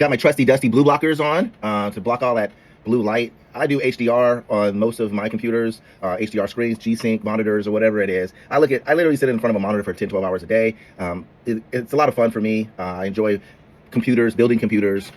Got my trusty dusty blue blockers on to block all that blue light. I do HDR on most of my computers, HDR screens, G-Sync monitors, or whatever it is. I literally sit in front of a monitor for 10, 12 hours a day. It's a lot of fun for me. I enjoy computers, building computers,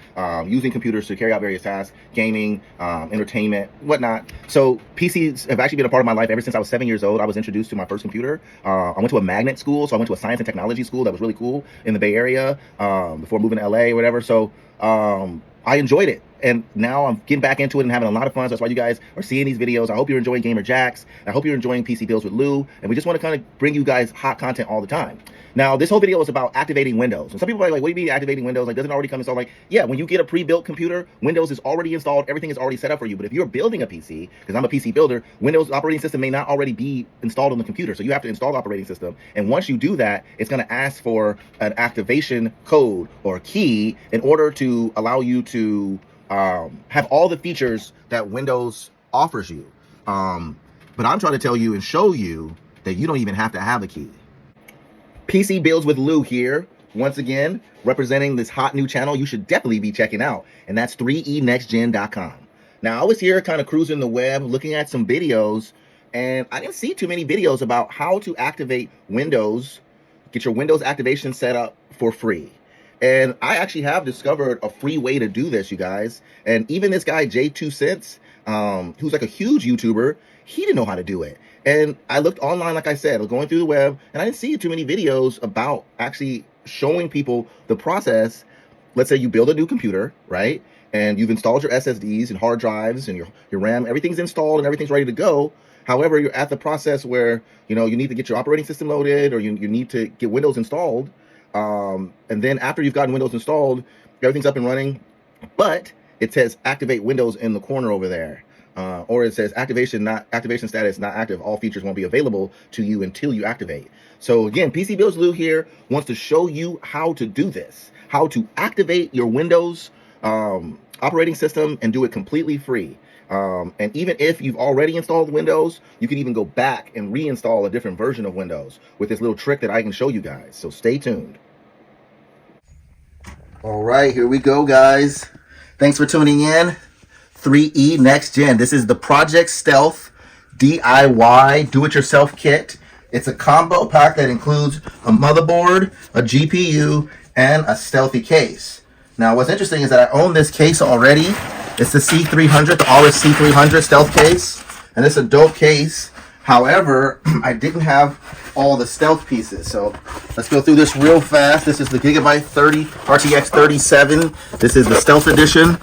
using computers to carry out various tasks, gaming, entertainment, whatnot. So PCs have actually been a part of my life ever since I was 7 years old. I was introduced to my first computer. I went to a magnet school, so I went to a science and technology school that was really cool in the Bay Area before moving to LA or whatever. So I enjoyed it. And now I'm getting back into it and having a lot of fun. So that's why you guys are seeing these videos. I hope you're enjoying Gamer Jacks. I hope you're enjoying PC Builds with Lou. And we just want to kind of bring you guys hot content all the time. Now, this whole video is about activating Windows. And some people are like, what do you mean activating Windows? Like, doesn't it already come installed? Like, yeah, when you get a pre-built computer, Windows is already installed. Everything is already set up for you. But if you're building a PC, because I'm a PC builder, Windows operating system may not already be installed on the computer. So you have to install the operating system. And once you do that, it's going to ask for an activation code or key in order to allow you to have all the features that Windows offers you. But I'm trying to tell you and show you that you don't even have to have a key. PC Builds with Lou here, once again, representing this hot new channel you should definitely be checking out, and that's 3enextgen.com. Now, I was here kind of cruising the web, looking at some videos, and I didn't see too many videos about how to activate Windows, get your Windows activation set up for free. And I actually have discovered a free way to do this, you guys. And even this guy, J2Cents, who's like a huge YouTuber, he didn't know how to do it. And I looked online, like I said, going through the web, and I didn't see too many videos about actually showing people the process. Let's say you build a new computer, right? And you've installed your SSDs and hard drives and your RAM, everything's installed and everything's ready to go. However, you're at the process where, you need to get your operating system loaded, or you need to get Windows installed. And then after you've gotten Windows installed, everything's up and running, but it says activate Windows in the corner over there. Or it says activation status not active. All features won't be available to you until you activate. So again, PC Builds Lou here wants to show you how to do this, how to activate your Windows operating system and do it completely free. And even if you've already installed Windows, you can even go back and reinstall a different version of Windows with this little trick that I can show you guys. So stay tuned. All right, here we go, guys. Thanks for tuning in. 3E Next Gen. This is the Project Stealth DIY do-it-yourself kit. It's a combo pack that includes a motherboard, a GPU, and a stealthy case. Now, what's interesting is that I own this case already. It's the C300, the Aorus C300 stealth case, and it's a dope case. However, I didn't have all the stealth pieces, so let's go through this real fast. This is the Gigabyte 30 RTX 37. This is the stealth edition,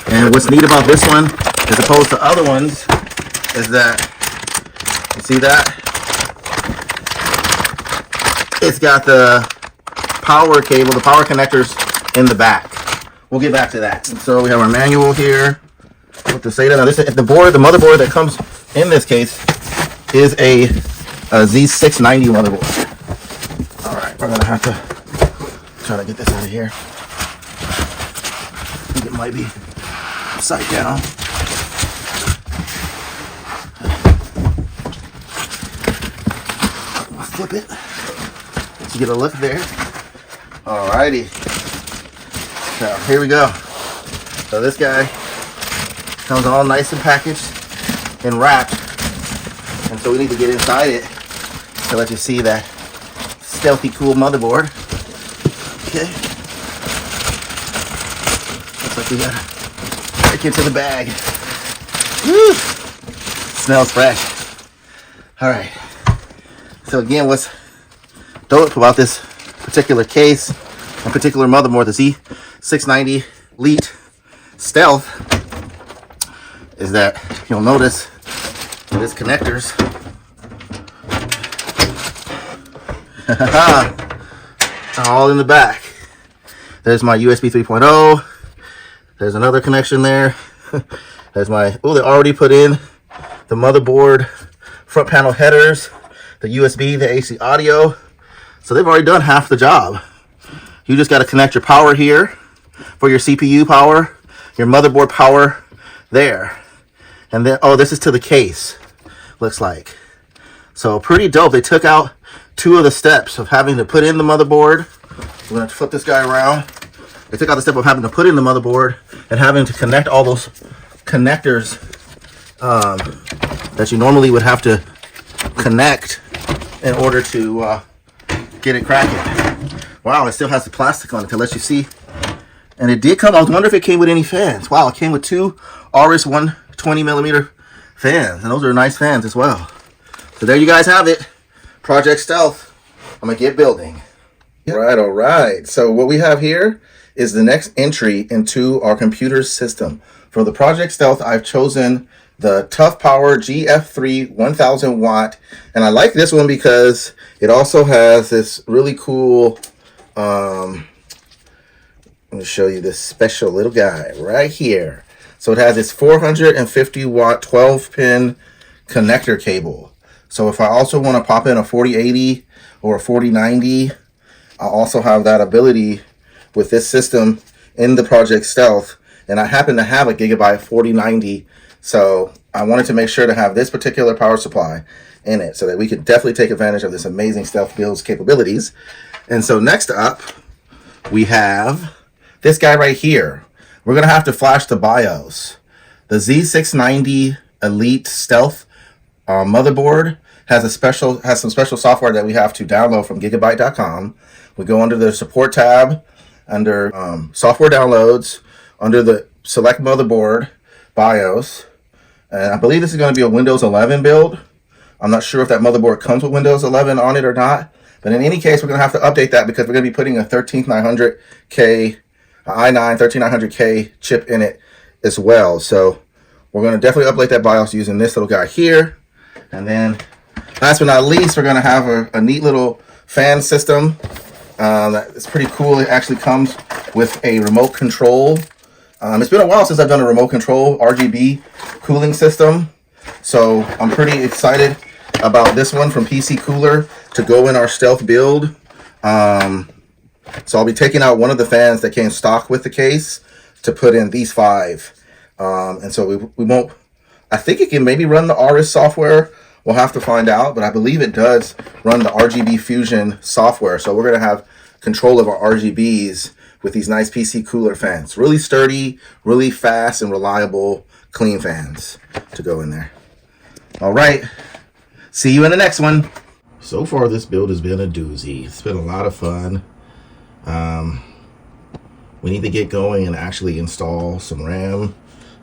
and what's neat about this one, as opposed to other ones, is that you see that it's got the power cable, the power connectors in the back. We'll get back to that. And so we have our manual here. What to say that now? This is the motherboard that comes in this case is a Z690 motherboard. All right, we're gonna have to try to get this out of here. I think it might be upside down. I'll flip it to get a look there. All righty. So here we go. So this guy comes all nice and packaged and wrapped. And so we need to get inside it to let you see that stealthy cool motherboard. Okay. Looks like we gotta break into the bag. Woo! Smells fresh. Alright. So again, what's dope about this particular case and particular motherboard, the Z690 Elite Stealth, is that you'll notice this connectors all in the back. There's my USB 3.0. There's another connection there. There's my, they already put in the motherboard front panel headers, the USB, the AC audio. So they've already done half the job. You just got to connect your power here for your CPU power, your motherboard power there. And then, this is to the case, looks like. So pretty dope. They took out 2 of the steps of having to put in the motherboard. We're going to flip this guy around. They took out the step of having to put in the motherboard and having to connect all those connectors that you normally would have to connect in order to get it cracking. Wow, it still has the plastic on it to let you see. And it did come, I was wondering if it came with any fans. Wow, it came with two Aorus 120mm fans, and those are nice fans as well. So there you guys have it, Project Stealth. I'm gonna get building. All right. So what we have here is the next entry into our computer system. For the Project Stealth, I've chosen the Tough Power GF3 1000 watt. And I like this one because it also has this really cool, let me show you this special little guy right here. So it has this 450 watt 12 pin connector cable. So if I also want to pop in a 4080 or a 4090, I also have that ability with this system in the Project Stealth, and I happen to have a Gigabyte 4090, so I wanted to make sure to have this particular power supply in it so that we could definitely take advantage of this amazing Stealth build's capabilities. And so next up, we have this guy right here. We're going to have to flash the BIOS. The Z690 Elite Stealth motherboard has some special software that we have to download from gigabyte.com. We go under the support tab, under software downloads, under the select motherboard, BIOS. And I believe this is going to be a Windows 11 build. I'm not sure if that motherboard comes with Windows 11 on it or not. But in any case, we're going to have to update that because we're going to be putting a 13900K, i9 13900K chip in it as well. So we're going to definitely update that BIOS using this little guy here. And then last but not least, we're going to have a neat little fan system. It's pretty cool. It actually comes with a remote control. It's been a while since I've done a remote control RGB cooling system. So I'm pretty excited about this one from PC Cooler to go in our Stealth build. So I'll be taking out one of the fans that came stock with the case to put in these 5. And so we won't, I think it can maybe run the Aorus software. We'll have to find out, but I believe it does run the RGB Fusion software. So we're going to have control of our RGBs with these nice PC Cooler fans. Really sturdy, really fast and reliable, clean fans to go in there. All right. See you in the next one. So far, this build has been a doozy. It's been a lot of fun. We need to get going and actually install some RAM,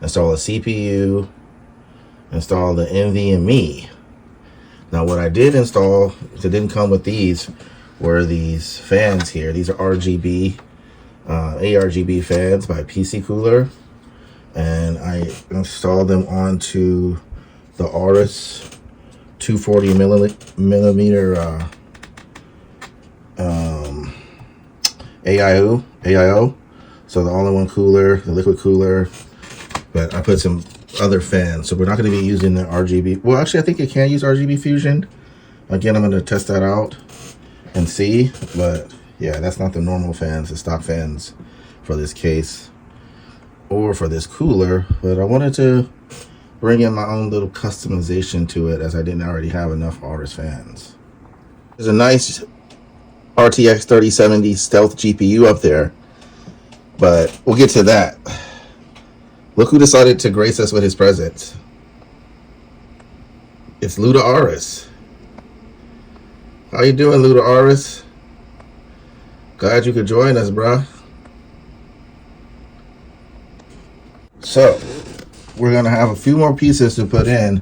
install a CPU, install the NVMe. Now what I did install, it didn't come with these, were these fans here. These are RGB, ARGB fans by PC Cooler. And I installed them onto the Aorus 240 millimeter AIO. So the all-in-one cooler, the liquid cooler, but I put some other fans. So we're not going to be using the RGB. Well, actually, I think it can use RGB Fusion. Again, I'm going to test that out and see. But yeah, that's not the normal fans, the stock fans for this case or for this cooler. But I wanted to bring in my own little customization to it, as I didn't already have enough Aorus fans. There's a nice RTX 3070 Stealth GPU up there, but we'll get to that. Look who decided to grace us with his presence. It's Luda Aorus. How you doing, Luda Aorus? Glad you could join us, bruh. So, we're gonna have a few more pieces to put in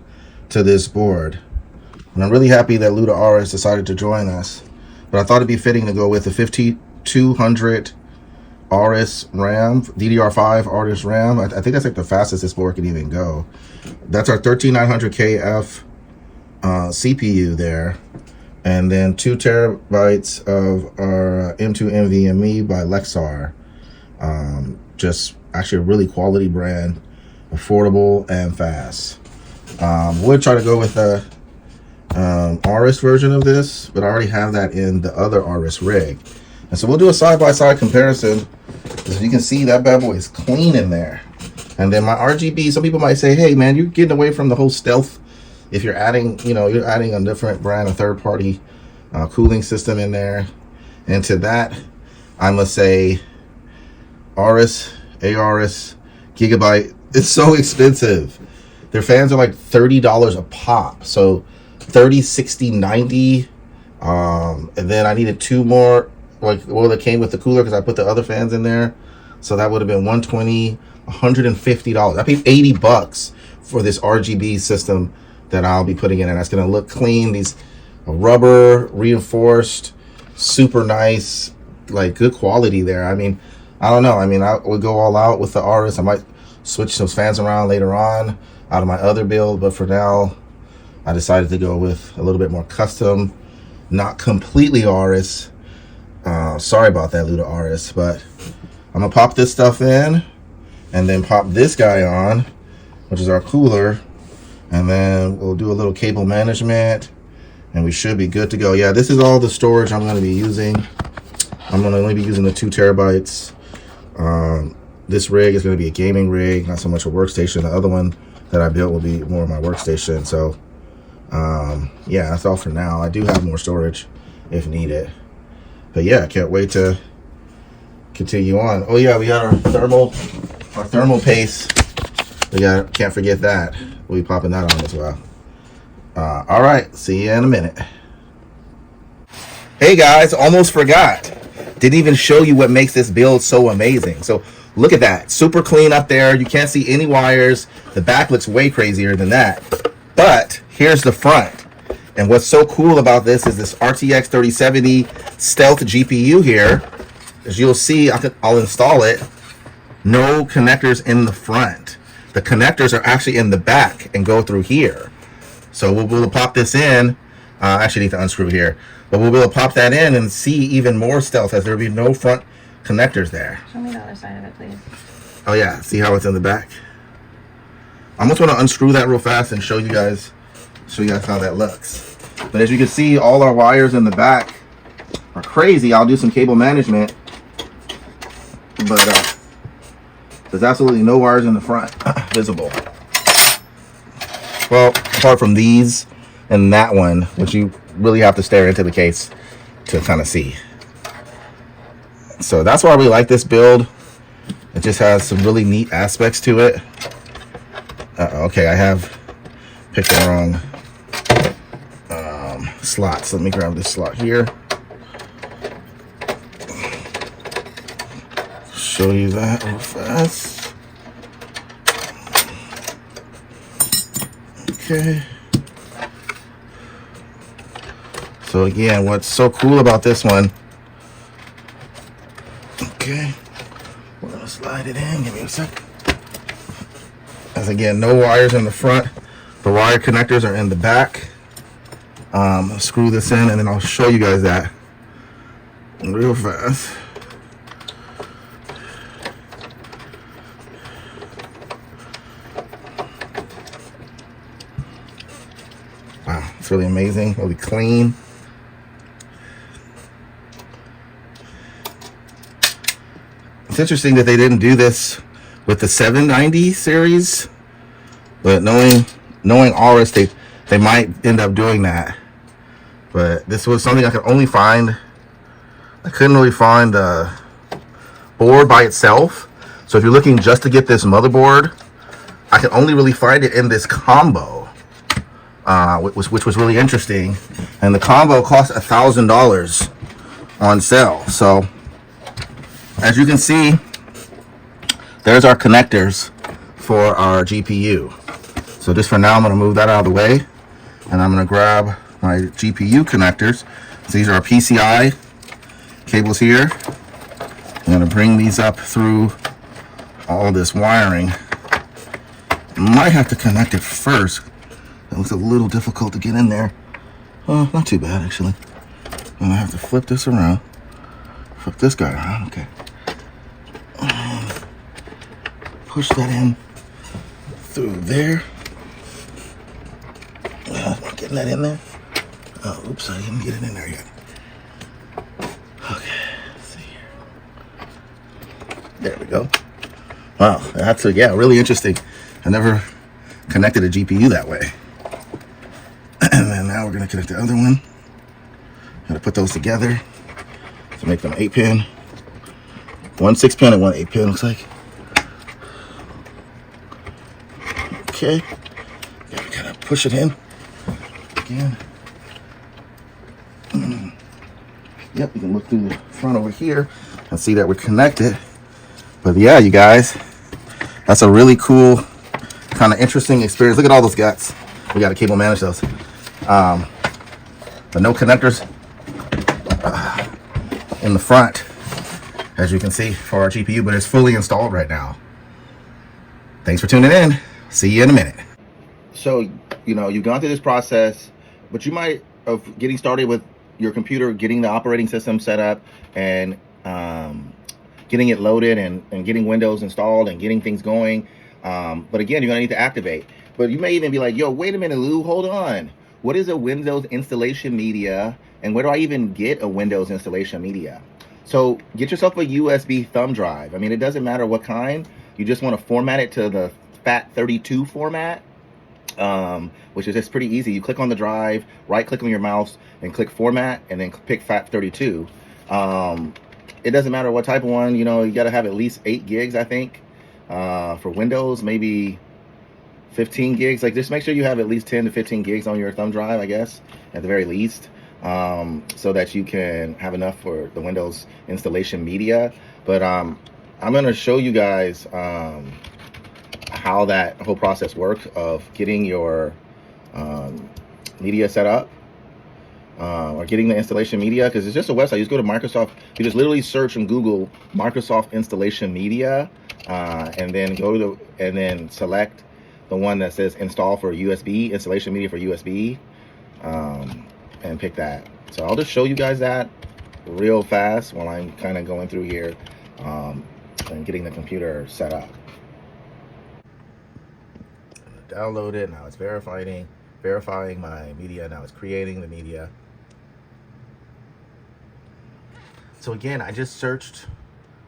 to this board. And I'm really happy that Luda Aorus decided to join us. But I thought it'd be fitting to go with the 5200 Aorus RAM, DDR5 Aorus RAM. I think that's like the fastest this board can even go. That's our 13900KF CPU there. And then 2 terabytes of our M2 NVMe by Lexar. Just actually a really quality brand, affordable and fast. We'll try to go with the Aorus version of this, but I already have that in the other Aorus rig. And so we'll do a side-by-side comparison. As you can see, that bad boy is clean in there. And then my RGB, some people might say, hey man, you're getting away from the whole stealth if you're adding, you're adding a different brand, a third-party cooling system in there. And to that, I must say, Aorus Gigabyte. It's so expensive. Their fans are like $30 a pop. So 30, 60, 90. And then I needed 2 more, like, well, that came with the cooler because I put the other fans in there. So that would have been $120, $150. I paid $80 for this RGB system that I'll be putting in, and that's going to look clean. These rubber reinforced, super nice, like good quality there. I mean, I don't know. I mean, I would go all out with the Aorus. I might switch those fans around later on out of my other build, but for now, I decided to go with a little bit more custom, not completely Aorus. Sorry about that, Luda Aorus, but I'm gonna pop this stuff in and then pop this guy on, which is our cooler, and then we'll do a little cable management and we should be good to go. Yeah, this is all the storage I'm going to be using. I'm going to only be using the 2 terabytes. This rig is going to be a gaming rig, not so much a workstation. The other one that I built will be more of my workstation. So yeah, that's all for now. I do have more storage if needed, but yeah, I can't wait to continue on. Oh yeah, we got our thermal paste. Can't forget that. We'll be popping that on as well. All right, see you in a minute. Hey guys, almost forgot. Didn't even show you what makes this build so amazing. So look at that, super clean up there. You can't see any wires. The back looks way crazier than that. But here's the front. And what's so cool about this is this RTX 3070 Stealth GPU here. As you'll see, I'll install it. No connectors in the front. The connectors are actually in the back and go through here. So we'll be able to pop this in. I actually need to unscrew here. But we'll be able to pop that in and see even more stealth, as there will be no front connectors there. Show me the other side of it, please. Oh yeah, see how it's in the back? I'm just going to unscrew that real fast and show you guys how that looks. But as you can see, all our wires in the back are crazy. I'll do some cable management. But there's absolutely no wires in the front visible. Well, apart from these and that one, which you really have to stare into the case to kind of see. So that's why we like this build. It just has some really neat aspects to it. Okay, I have picked the wrong slots. Let me grab this slot here. Show you that real fast. Okay. So again, what's so cool about this one? Okay, we're gonna slide it in. Give me a sec. As again, no wires in the front. The wire connectors are in the back. I'll screw this in and then I'll show you guys that real fast. Wow, it's really amazing, really clean. It's interesting that they didn't do this with the 790 series, but knowing Aorus, they might end up doing that. But this was something I could only find. I couldn't really find the board by itself. So if you're looking just to get this motherboard, I could only really find it in this combo, which was really interesting. And the combo cost $1,000 on sale. So as you can see, there's our connectors for our GPU. So just for now, I'm going to move that out of the way, and I'm going to grab my GPU connectors. So these are our PCI cables here. I'm going to bring these up through all this wiring. Might have to connect it first. It looks a little difficult to get in there. Not too bad, actually. I'm going to have to flip this around. Flip this guy around, okay. Push that in through there. Getting that in there. Oh, oops, I didn't get it in there yet. Okay, let's see here. There we go. Wow, that's really interesting. I never connected a GPU that way. And then now we're gonna connect the other one. Gotta put those together to make them 8-pin. One 6-pin and one 8-pin, looks like. Okay. Gotta kind of push it in again. Yep, you can look through the front over here and see that we're connected. But yeah, you guys, that's a really cool, kind of interesting experience. Look at all those guts. We got to cable manage those. But no connectors in the front, as you can see, for our GPU, but it's fully installed right now. Thanks for tuning in. See you in a minute. So, you've gone through this process, but you might of getting started with your computer, getting the operating system set up, and getting it loaded, and getting Windows installed and getting things going. But again, you're gonna need to activate. But you may even be like, yo, wait a minute, Lou, hold on. What is a Windows installation media? And where do I even get a Windows installation media? So get yourself a USB thumb drive. I mean, it doesn't matter what kind. You just want to format it to the FAT32 format, which is just pretty easy. You click on the drive, right click on your mouse, and click format, and then pick FAT32. It doesn't matter what type of one. You got to have at least 8 gigs, I think. For Windows, maybe 15 gigs. Like, just make sure you have at least 10 to 15 gigs on your thumb drive, I guess, at the very least, so that you can have enough for the Windows installation media. But I'm going to show you guys how that whole process works of getting your media set up, or getting the installation media, because it's just a website. You just go to Microsoft, you just literally search and Google Microsoft installation media, and then select the one that says install for USB, installation media for USB, and pick that. So I'll just show you guys that real fast while I'm kind of going through here and getting the computer set up. Download it. Now it's verifying my media. Now it's creating the media. So again, I just searched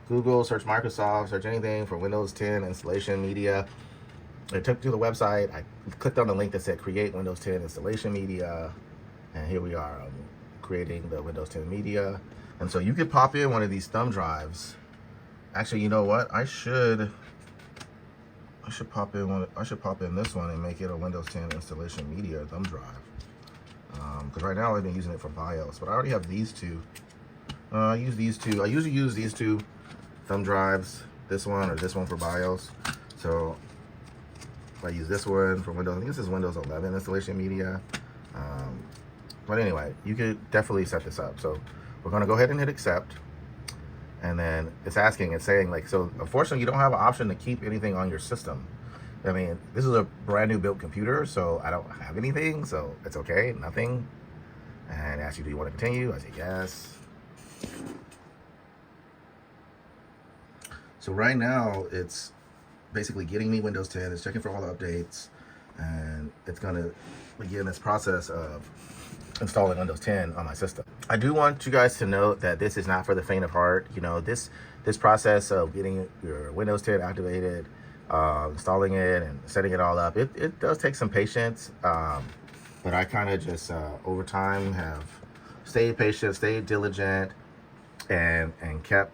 Google, search Microsoft, search anything for Windows 10 installation media. It took to the website. I clicked on the link that said create Windows 10 installation media, and here we are. I'm creating the Windows 10 media. And so you could pop in one of these thumb drives. Actually, you know what? I should pop in this one and make it a Windows 10 installation media thumb drive. Because right now I've been using it for BIOS, but I already have these two. I use these two. I usually use these two thumb drives, this one or this one for BIOS. So I use this one for Windows. I think this is Windows 11 installation media. But anyway, you could definitely set this up. So we're going to go ahead and hit accept. And then it's saying like, so unfortunately you don't have an option to keep anything on your system. I mean, this is a brand new built computer, so I don't have anything, so it's okay, nothing. And it asks you, do you want to continue? I say yes. So right now it's basically getting me Windows 10. It's checking for all the updates, and it's going to begin this process of installing Windows 10 on my system. I do want you guys to note that this is not for the faint of heart. This process of getting your Windows 10 activated, installing it and setting it all up, it does take some patience. But I kind of just over time have stayed patient, stayed diligent, and kept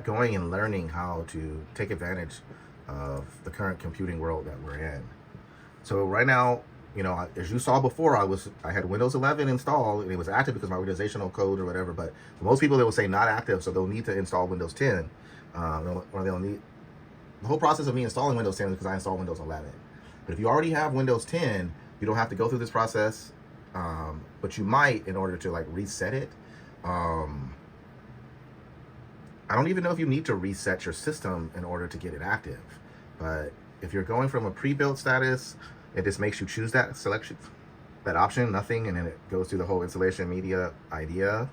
going and learning how to take advantage of the current computing world that we're in. So right now, as you saw before, I had Windows 11 installed, and it was active because of my organizational code or whatever. But for most people, they will say not active, so they'll need to install Windows 10, or they'll need the whole process of me installing Windows 10 is because I installed Windows 11. But if you already have Windows 10, you don't have to go through this process, but you might in order to like reset it. I don't even know if you need to reset your system in order to get it active, but if you're going from a pre-built status, it just makes you choose that option, nothing, and then it goes through the whole installation media idea,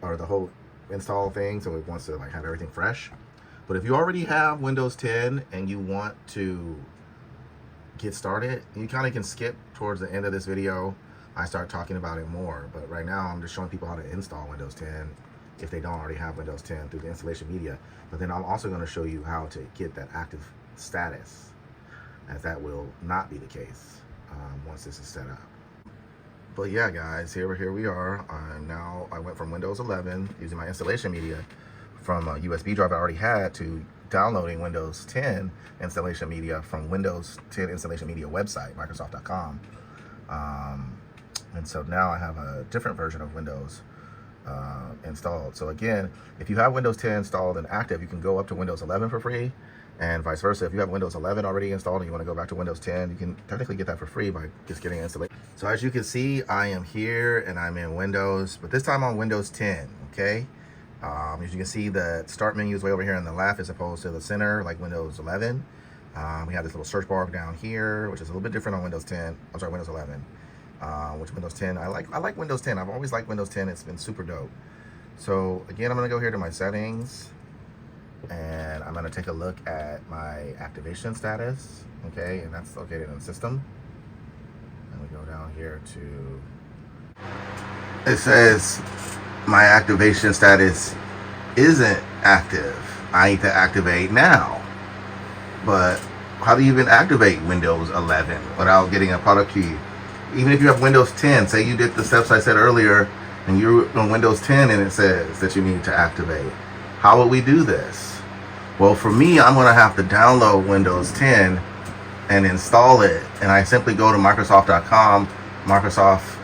or the whole install thing, so it wants to like have everything fresh. But if you already have Windows 10 and you want to get started, you kind of can skip towards the end of this video. I start talking about it more, but right now I'm just showing people how to install Windows 10 if they don't already have Windows 10 through the installation media. But then I'm also going to show you how to get that active status, as that will not be the case once this is set up. But yeah, guys, here we are. I went from Windows 11 using my installation media from a USB drive I already had to downloading Windows 10 installation media from Windows 10 installation media website, Microsoft.com. And so now I have a different version of Windows installed. So again, if you have Windows 10 installed and active, you can go up to Windows 11 for free, and vice versa. If you have Windows 11 already installed and you want to go back to Windows 10, you can technically get that for free by just getting an installation. So as you can see, I am here and I'm in Windows, but this time on Windows 10, okay? As you can see, the start menu is way over here on the left as opposed to the center like Windows 11. We have this little search bar down here, which is a little bit different on Windows 10. I'm sorry, Windows 11. Which Windows 10, I like Windows 10. I've always liked Windows 10. It's been super dope. So again, I'm gonna go here to my settings and I'm gonna take a look at my activation status, okay? And that's located in the system. And we go down here to, it says my activation status isn't active. I need to activate now. But how do you even activate Windows 11 without getting a product key? Even if you have Windows 10, say you did the steps I said earlier, and you're on Windows 10 and it says that you need to activate. How would we do this? Well, for me, I'm gonna have to download Windows 10 and install it. And I simply go to Microsoft.com, Microsoft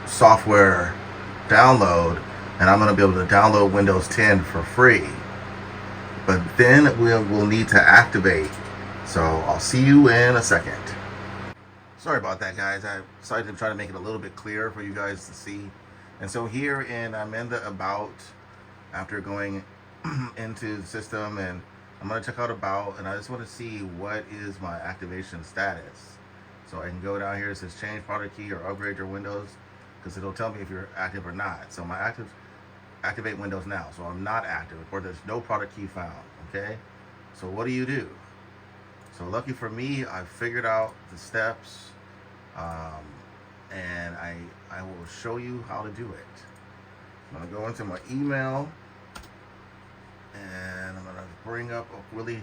software download, and I'm gonna be able to download Windows 10 for free. But then we'll need to activate. So I'll see you in a second. Sorry about that, guys. I decided to try to make it a little bit clearer for you guys to see. And so here I'm in the About, after going into the system, and I'm going to check out About, and I just want to see what is my activation status. So I can go down here, it says change product key or upgrade your Windows, because it'll tell me if you're active or not. So my activate Windows now. So I'm not active. Of course, there's no product key found, okay? So what do? So lucky for me, I figured out the steps, and I will show you how to do it. I'm gonna go into my email, and I'm gonna bring up a really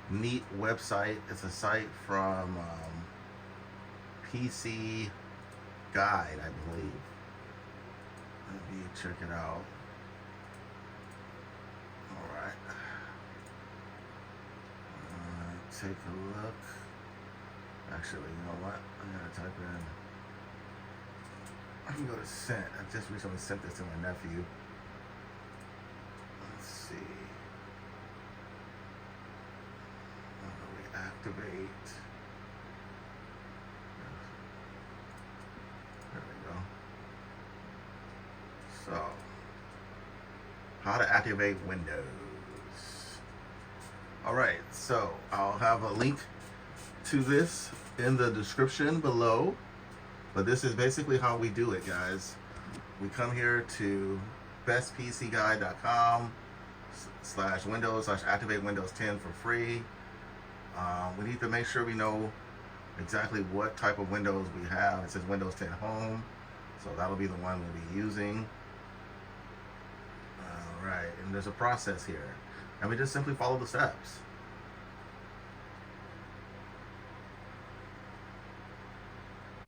neat website. It's a site from PC Guide, I believe. Let me check it out. All right. Take a look. Actually, you know what? I'm gonna type in. I can go to sent. I just recently sent this to my nephew. Let's see. Reactivate. There we go. So, how to activate Windows. Alright, so I'll have a link to this in the description below, but this is basically how we do it, guys. We come here to bestpcguide.com /Windows/activate Windows 10 for free. We need to make sure we know exactly what type of Windows we have. It says Windows 10 Home, so that'll be the one we'll be using. Alright, and there's a process here. And we just simply follow the steps.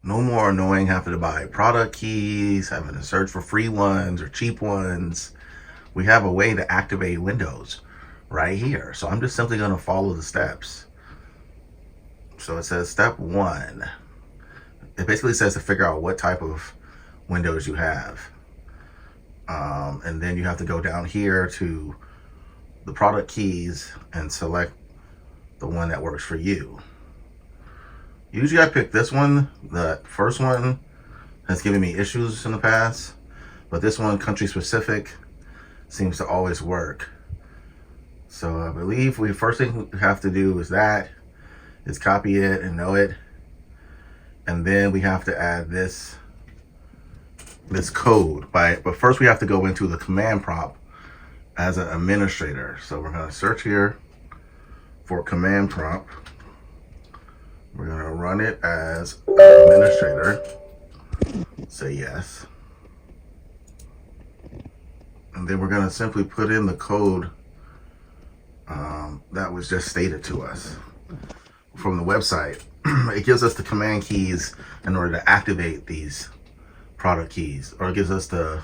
No more annoying having to buy product keys, having to search for free ones or cheap ones. We have a way to activate Windows right here. So I'm just simply going to follow the steps. So it says step 1. It basically says to figure out what type of Windows you have. And then you have to go down here to the product keys and select the one that works for you. Usually I pick this one. The first one has given me issues in the past, but this one, country specific, seems to always work. So I believe first thing we have to do is copy it and know it. And then we have to add this code. But first we have to go into the command prompt as an administrator. So we're going to search here for command prompt. We're going to run it as an administrator. Say yes. And then we're going to simply put in the code that was just stated to us from the website. it gives us the command keys in order to activate these product keys, or it gives us the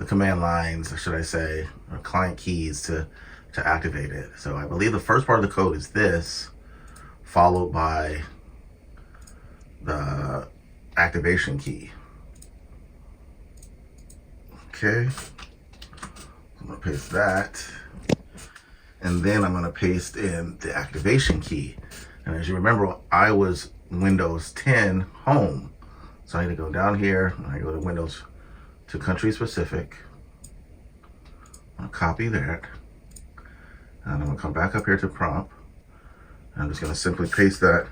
command lines, should I say, or client keys to activate it. So I believe the first part of the code is this, followed by the activation key. Okay, I'm gonna paste that, and then I'm gonna paste in the activation key. And as you remember, I was Windows 10 home, so I need to go down here, and I go to Windows to country specific. I'm gonna copy that, and I'm gonna come back up here to prompt. I'm just gonna simply paste that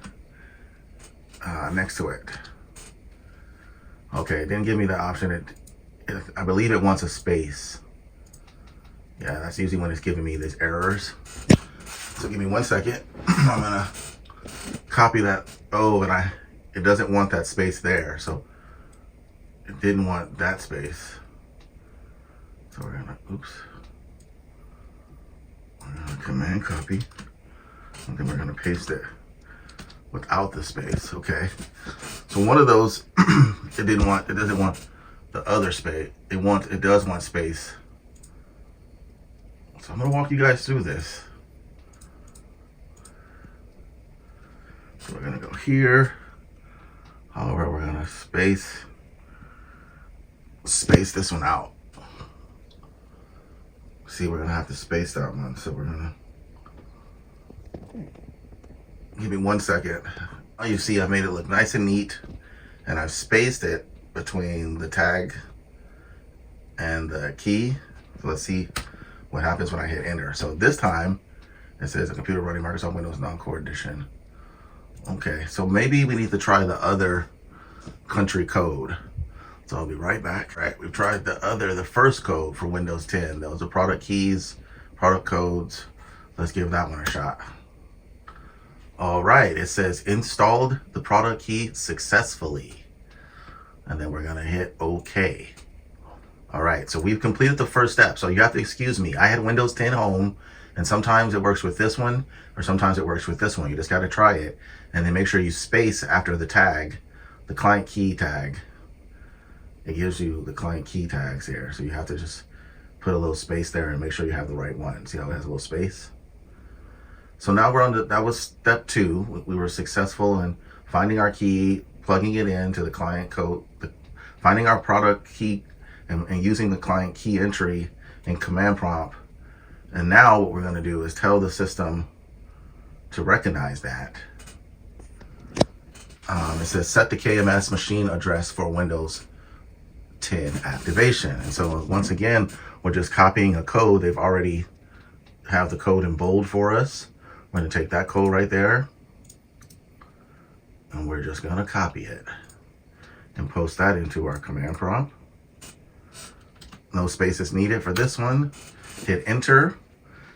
next to it. Okay, it didn't give me the option. I believe it wants a space. Yeah, that's usually when it's giving me these errors. So give me 1 second. I'm gonna copy that. Oh, and it doesn't want that space there. So it didn't want that space. So we're gonna, we're gonna command copy. And then we're gonna paste it without the space. Okay. So one of those, it doesn't want the other space. It does want space. So I'm gonna walk you guys through this. So we're gonna go here. However, we're gonna space this one out. See, we're gonna have to space that one. So we're gonna, give me 1 second. Oh, you see, I made it look nice and neat, and I've spaced it between the tag and the key. So let's see what happens when I hit enter. So this time it says a computer running Microsoft Windows non-core edition. Okay, so maybe we need to try the other country code. So I'll be right back. All right, we've tried the first code for Windows 10. Those are product keys, product codes. Let's give that one a shot. All right, it says installed the product key successfully. And then we're gonna hit OK. All right, so we've completed the first step. So you have to excuse me. I had Windows 10 home, and sometimes it works with this one, or sometimes it works with this one. You just gotta try it. And then make sure you space after the tag, the client key tag. It gives you the client key tags here. So you have to just put a little space there and make sure you have the right one. See how it has a little space? So now we're on that was step 2. We were successful in finding our key, plugging it into the client code, finding our product key, and using the client key entry in command prompt. And now what we're gonna do is tell the system to recognize that. It says set the KMS machine address for Windows 10 activation. And so once again, we're just copying a code. They've already have the code in bold for us. We're gonna take that code right there, and we're just gonna copy it and post that into our command prompt. No spaces needed for this one. Hit enter,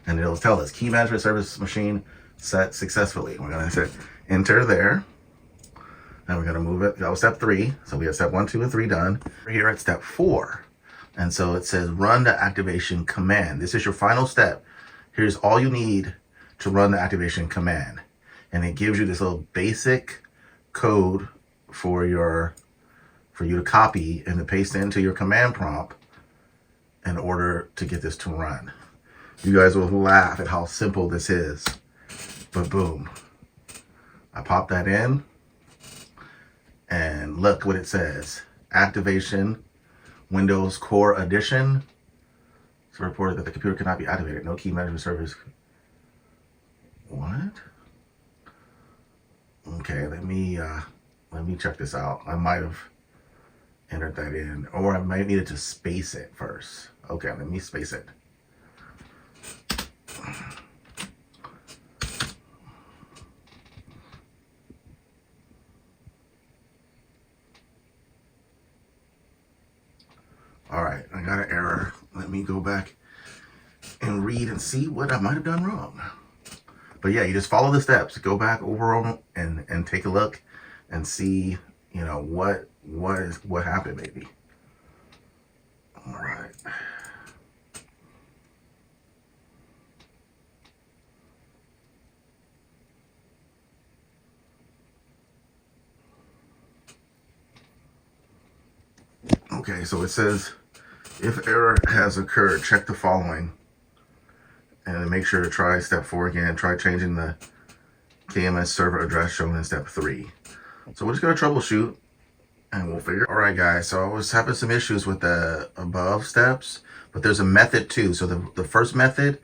and it'll tell us key management service machine set successfully. We're gonna hit enter there, and we're gonna move it. That was step 3. So we have step 1, 2, and 3 done. We're here at step 4. And so it says run the activation command. This is your final step. Here's all you need to run the activation command. And it gives you this little basic code for you to copy and to paste into your command prompt in order to get this to run. You guys will laugh at how simple this is. But boom. I pop that in, and look what it says. Activation, Windows Core Edition. It's reported that the computer cannot be activated. No key management service. What? Okay, let me check this out. I might have entered that in, or I might need to space it first. Okay, let me space it. All right, I got an error. Let me go back and read and see what I might have done wrong. But yeah, you just follow the steps. Go back over them and take a look and see, you know, what happened maybe. All right. Okay, so it says, if error has occurred, check the following. And make sure to try step 4 again. Try changing the KMS server address shown in step 3. So we're just going to troubleshoot and we'll figure. All right, guys. So I was having some issues with the above steps, but there's a method too. So the first method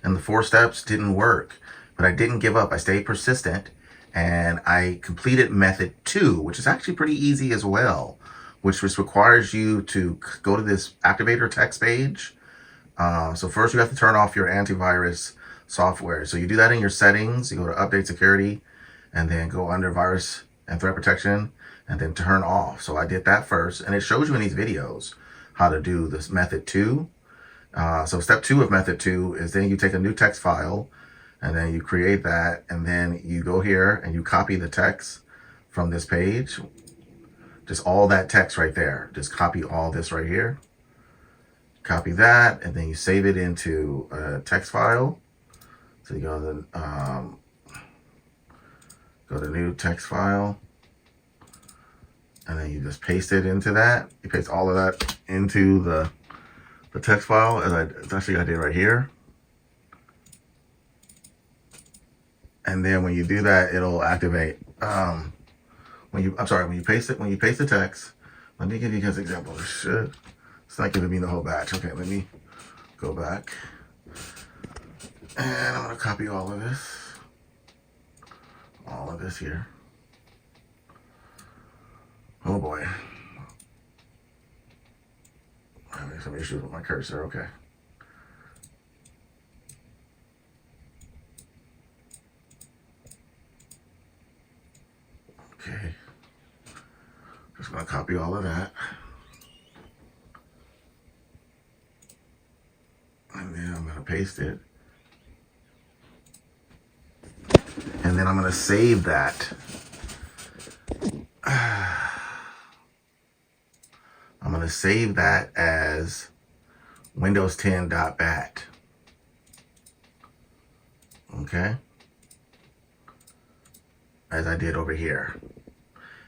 and the 4 steps didn't work, but I didn't give up. I stayed persistent and I completed method 2, which is actually pretty easy as well, which just requires you to go to this activator text page. So first you have to turn off your antivirus software. So you do that in your settings. You go to update security and then go under virus and threat protection and then turn off. So I did that first, and it shows you in these videos how to do this method 2. So step 2 of method 2 is then you take a new text file and then you create that, and then you go here and you copy the text from this page. Just all that text right there. Just copy all this right here. Copy that, and then you save it into a text file. So you go to new text file, and then you just paste it into that. You paste all of that into the text file, as I did right here. And then when you do that, it'll activate. When you paste the text. Let me give you guys an example. It's not giving me the whole batch. Okay, let me go back. And I'm gonna copy all of this here. Oh boy. I'm having some issues with my cursor, okay. Okay. Just gonna copy all of that. And then I'm gonna paste it. And then I'm gonna save that. I'm gonna save that as Windows 10.bat. Okay? As I did over here.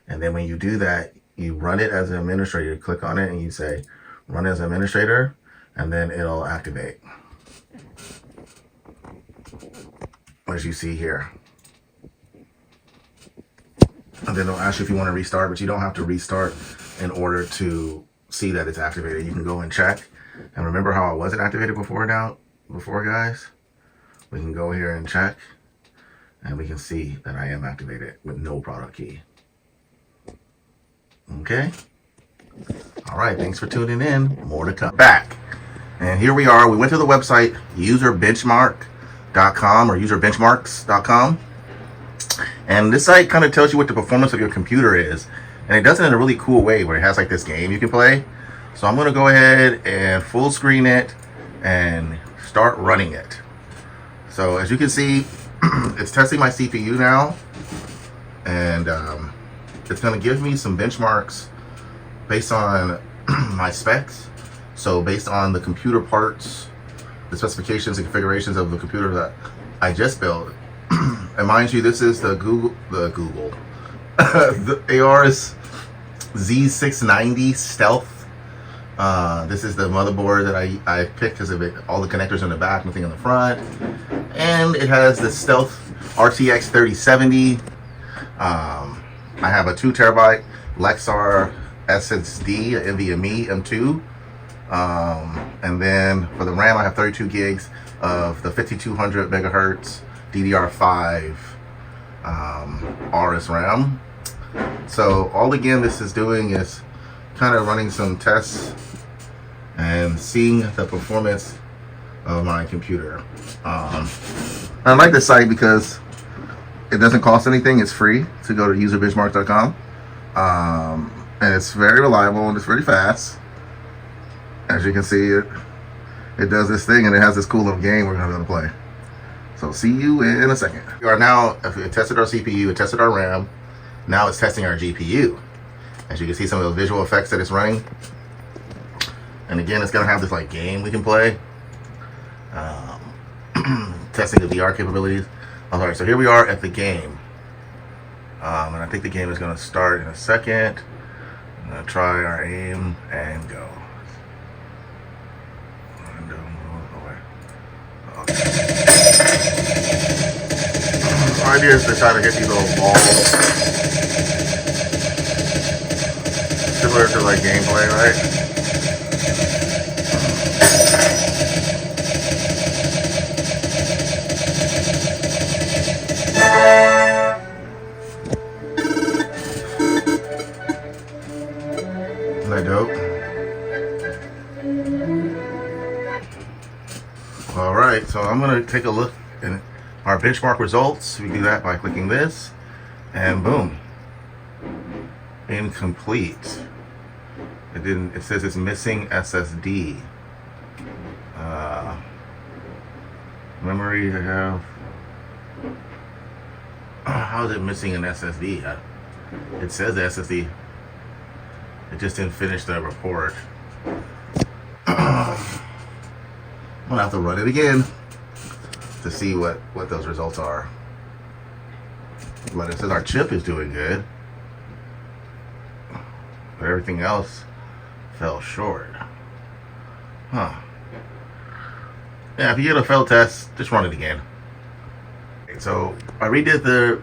And then when you do that, you run it as an administrator. You click on it and you say, run as an administrator, and then it'll activate. As you see here. And then it'll ask you if you want to restart, but you don't have to restart in order to see that it's activated. You can go and check. And remember how I wasn't activated before, guys? We can go here and check, and we can see that I am activated with no product key. Okay? All right, thanks for tuning in. More to come. Back. And here we are. We went to the website userbenchmark.com or userbenchmarks.com. And this site kind of tells you what the performance of your computer is. And it does it in a really cool way where it has like this game you can play. So I'm going to go ahead and full screen it and start running it. So as you can see, it's testing my CPU now. And it's going to give me some benchmarks based on my specs. So based on the computer parts, the specifications and configurations of the computer that I just built. And mind you, this is the Aorus Z690 Stealth. This is the motherboard that I picked because of it, all the connectors in the back, nothing in the front. And it has the Stealth RTX 3070. I have a 2 terabyte Lexar SSD, NVMe M2. And then for the RAM, I have 32 gigs of the 5200 megahertz DDR5 Aorus RAM. So all again this is doing is kind of running some tests and seeing the performance of my computer. I like this site because it doesn't cost anything. It's free to go to userbenchmark.com. And it's very reliable and it's very fast. As you can see, it does this thing and it has this cool little game we're going to be able to play. So see you in a second. We are now, if it tested our CPU, it tested our RAM. Now it's testing our GPU. As you can see some of those visual effects that it's running. And again, it's going to have this like game we can play. Testing the VR capabilities. All right, so here we are at the game. And I think the game is going to start in a second. I'm gonna try our aim and go. The idea is to try to hit these little balls, similar to like gameplay, right? Isn't that dope? All right, so I'm gonna take a look at our benchmark results. We do that by clicking this, and boom, incomplete. It says it's missing SSD. Memory to have. How is it missing an SSD? It says SSD. It just didn't finish the report. I'm gonna have to run it again to see what those results are. But it says our chip is doing good, but everything else fell short. Huh. Yeah, if you get a failed test, just run it again. So I redid the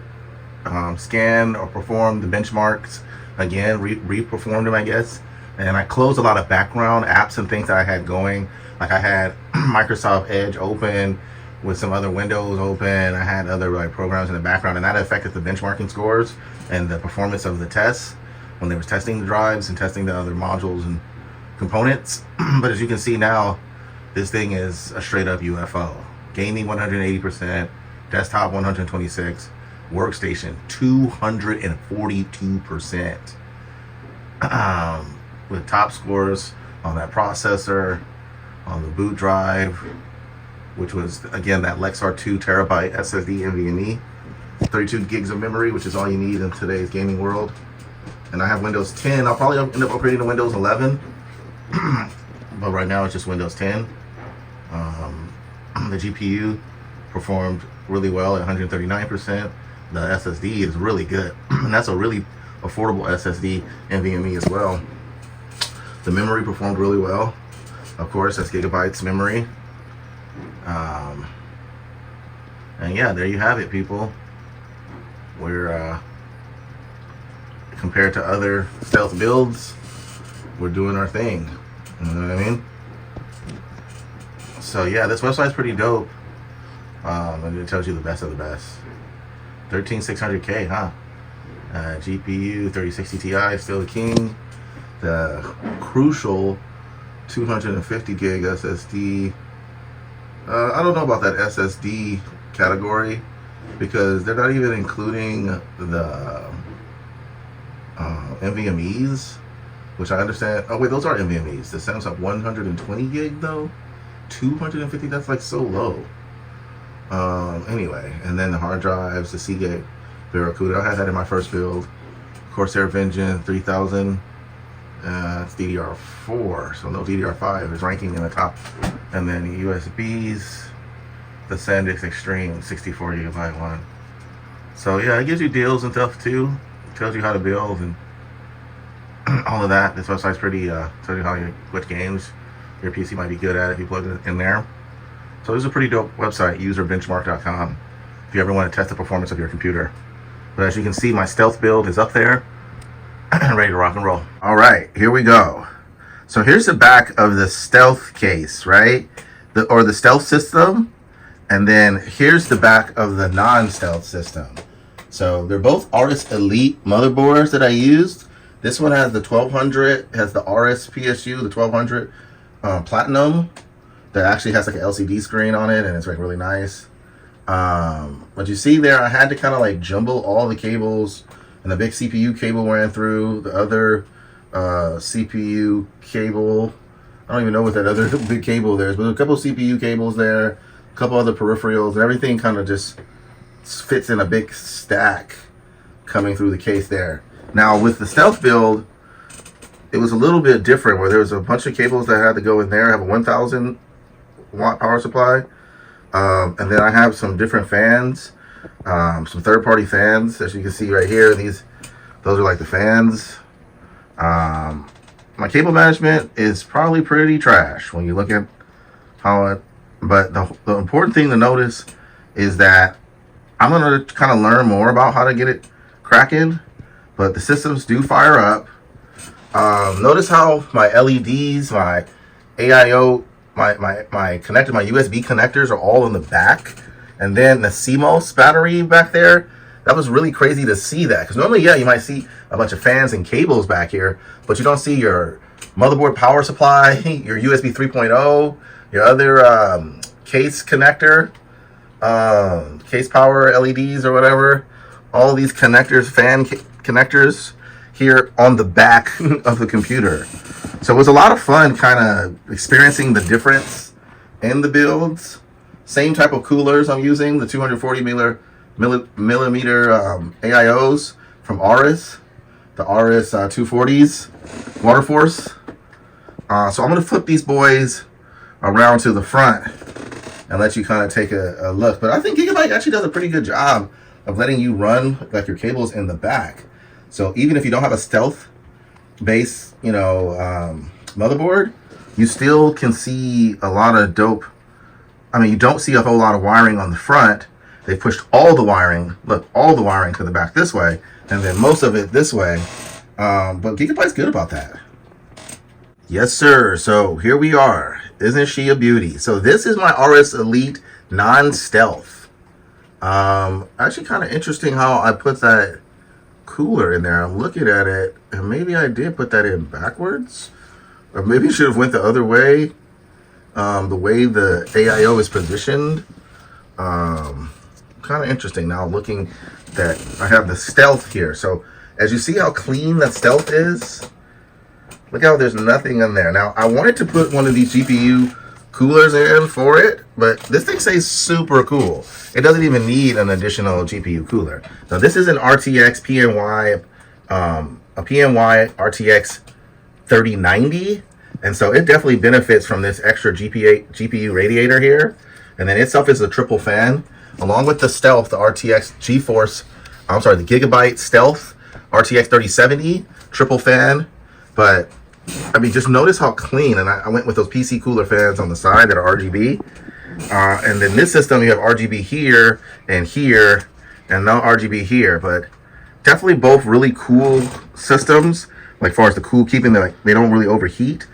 scan or performed the benchmarks again, re-performed them, I guess. And I closed a lot of background apps and things that I had going. Like I had Microsoft Edge open with some other windows open. I had other like programs in the background, and that affected the benchmarking scores and the performance of the tests when they were testing the drives and testing the other modules and components. But as you can see now, this thing is a straight up UFO. Gaming 180%, desktop 126, workstation 242%. With top scores on that processor, on the boot drive, which was again that Lexar 2 terabyte SSD NVMe, 32 gigs of memory, which is all you need in today's gaming world. And I have Windows 10. I'll probably end up upgrading to Windows 11, but right now it's just Windows 10. The GPU performed really well at 139%. The SSD is really good, and that's a really affordable SSD NVMe as well. The memory performed really well. Of course, that's gigabytes memory. And yeah, there you have it, people. We're compared to other stealth builds, we're doing our thing. You know what I mean? So yeah, this website's pretty dope. And it tells you the best of the best. 13600K, huh? GPU 3060 Ti, still the king. The crucial 250 gig SSD. I don't know about that SSD category because they're not even including the NVMe's, which I understand. Oh wait, those are NVMe's. The Samsung 120 gig though, 250. That's like so low. Anyway, and then the hard drives, the Seagate Barracuda. I had that in my first build. Corsair Vengeance 3000. It's DDR4, so no DDR5 is ranking in the top. And then the USBs, the SanDisk Extreme 64 gigabyte one. So yeah, it gives you deals and stuff too. It tells you how to build and all of that. This website's pretty, tells you which games your PC might be good at if you plug it in there. So this is a pretty dope website, userbenchmark.com, if you ever want to test the performance of your computer. But as you can see, my stealth build is up there, ready to rock and roll. All right, here we go. So here's the back of the stealth case, right? The stealth system. And then here's the back of the non-stealth system. So they're both Aorus Elite motherboards that I used. This one has the 1200, has the Aorus PSU, the 1200 Platinum. That actually has like an LCD screen on it, and it's like really nice. But you see there, I had to kind of like jumble all the cables, and the big CPU cable ran through the other CPU cable. I don't even know what that other big cable there is, but there's a couple CPU cables there, a couple other peripherals, and everything kind of just fits in a big stack coming through the case there. Now with the stealth build, it was a little bit different where there was a bunch of cables that had to go in there. I have a 1000 watt power supply, and then I have some different fans, some third-party fans, as you can see right here. Those are like the fans My cable management is probably pretty trash when you look at how it, but the important thing to notice is that I'm going to kind of learn more about how to get it cracking, but the systems do fire up. Notice how my LEDs, my AIO, my connector, my USB connectors are all in the back. And then the CMOS battery back there, that was really crazy to see that. Because normally, yeah, you might see a bunch of fans and cables back here, but you don't see your motherboard power supply, your USB 3.0, your other case connector, case power LEDs or whatever. All these connectors, fan connectors here on the back of the computer. So it was a lot of fun kind of experiencing the difference in the builds. Same type of coolers I'm using, the 240 millimeter AIOs from Aorus, the Aorus 240s, water force. So I'm going to flip these boys around to the front and let you kind of take a look. But I think Gigabyte actually does a pretty good job of letting you run like your cables in the back. So even if you don't have a stealth base, motherboard, you still can see a lot of dope. I mean, you don't see a whole lot of wiring on the front. They pushed all the wiring, all the wiring to the back this way, and then most of it this way. But Gigabyte's good about that. Yes, sir. So here we are. Isn't she a beauty? So this is my Aorus Elite non-stealth. Actually kind of interesting how I put that cooler in there. I'm looking at it, and maybe I did put that in backwards, or maybe I should have went the other way. The way the AIO is positioned, kind of interesting. Now looking that I have the stealth here, so as you see how clean that stealth is, look how there's nothing in there. Now I wanted to put one of these GPU coolers in for it, but this thing stays super cool. It doesn't even need an additional GPU cooler. Now this is an RTX PNY, a PNY RTX 3090. And so it definitely benefits from this extra GPU radiator here. And then itself is a triple fan, along with the Stealth, the RTX the Gigabyte Stealth RTX 3070 triple fan. But I mean, just notice how clean. And I went with those PC cooler fans on the side that are RGB. And then this system, you have RGB here, and no RGB here. But definitely both really cool systems. Like far as the cool, keeping them, they don't really overheat.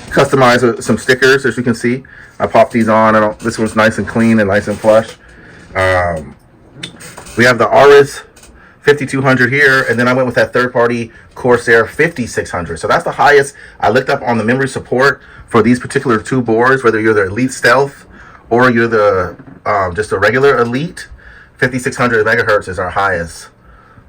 Customize some stickers, as you can see. I popped these on. This one's nice and clean and nice and plush. We have the Aorus 5200 here, and then I went with that third-party Corsair 5600. So that's the highest. I looked up on the memory support for these particular two boards, whether you're the Elite Stealth or you're the just a regular Elite. 5600 megahertz is our highest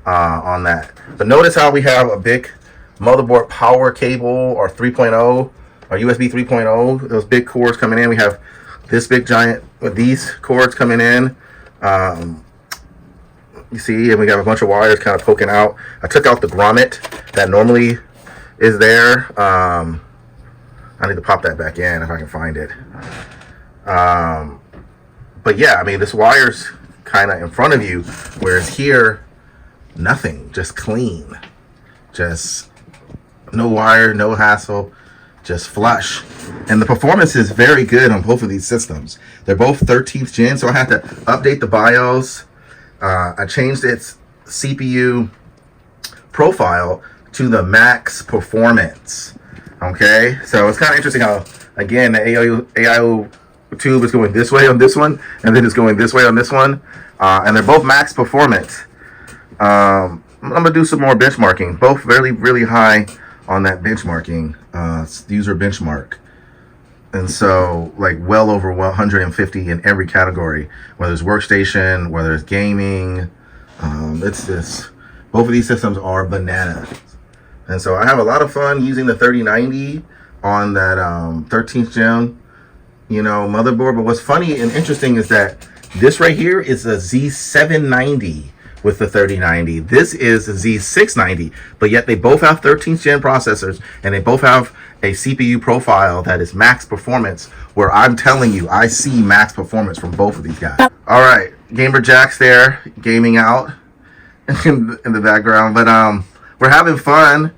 on that. But notice how we have a big motherboard power cable or 3.0 or USB 3.0, those big cords coming in. We have this big giant with these cords coming in. You see, and we have a bunch of wires kind of poking out. I took out the grommet that normally is there. I need to pop that back in if I can find it. But yeah, I mean, this wire's kind of in front of you, whereas here, nothing, just clean. Just no wire, no hassle, just flush. And the performance is very good on both of these systems. They're both 13th gen, so I had to update the BIOS. I changed its CPU profile to the max performance. Okay, so it's kind of interesting how, again, the AIO tube is going this way on this one, and then it's going this way on this one. And they're both max performance. I'm gonna do some more benchmarking. Both really, really high on that benchmarking, user benchmark. And so, like, well over 150 in every category, whether it's workstation, whether it's gaming. Both of these systems are bananas. And so I have a lot of fun using the 3090 on that 13th gen, motherboard. But what's funny and interesting is that this right here is a Z790 with the 3090. This is a Z690, but yet they both have 13th gen processors, and they both have a CPU profile that is max performance, where I'm telling you, I see max performance from both of these guys. All right, Gamer Jack's there, gaming out in the background, but we're having fun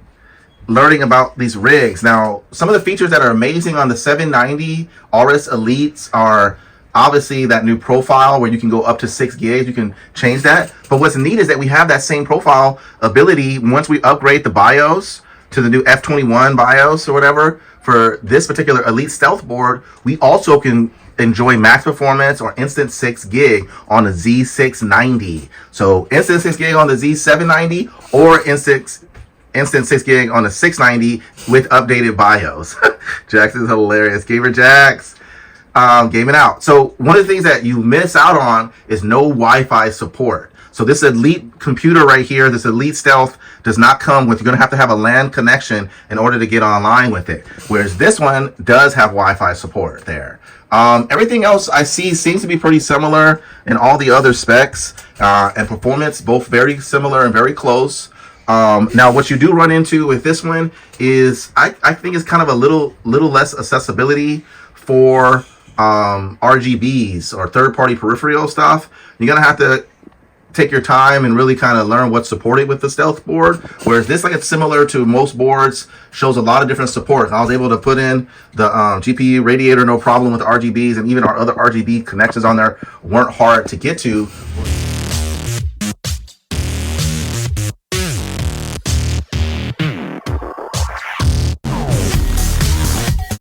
learning about these rigs. Now, some of the features that are amazing on the 790 Aorus Elites are obviously that new profile where you can go up to 6 gigs. You can change that. But what's neat is that we have that same profile ability once we upgrade the BIOS to the new F21 BIOS or whatever. For this particular Elite Stealth board, we also can enjoy max performance or instant 6 gig on the Z690. So instant 6 gig on the Z790 or instant 6 gig on the 690 with updated BIOS. Jax is hilarious. Gamer Jax. Gaming out. So one of the things that you miss out on is no Wi-Fi support. So this Elite computer right here, this Elite Stealth, does not come with, you're going to have a LAN connection in order to get online with it. Whereas this one does have Wi-Fi support there. Everything else I see seems to be pretty similar in all the other specs and performance, both very similar and very close. Now what you do run into with this one is, I think it's kind of a little less accessibility for RGBs or third-party peripheral stuff. You're going to have to take your time and really kind of learn what's supported with the Stealth board. Whereas this, like, it's similar to most boards, shows a lot of different support. I was able to put in the GPU radiator, no problem with RGBs, and even our other RGB connections on there weren't hard to get to.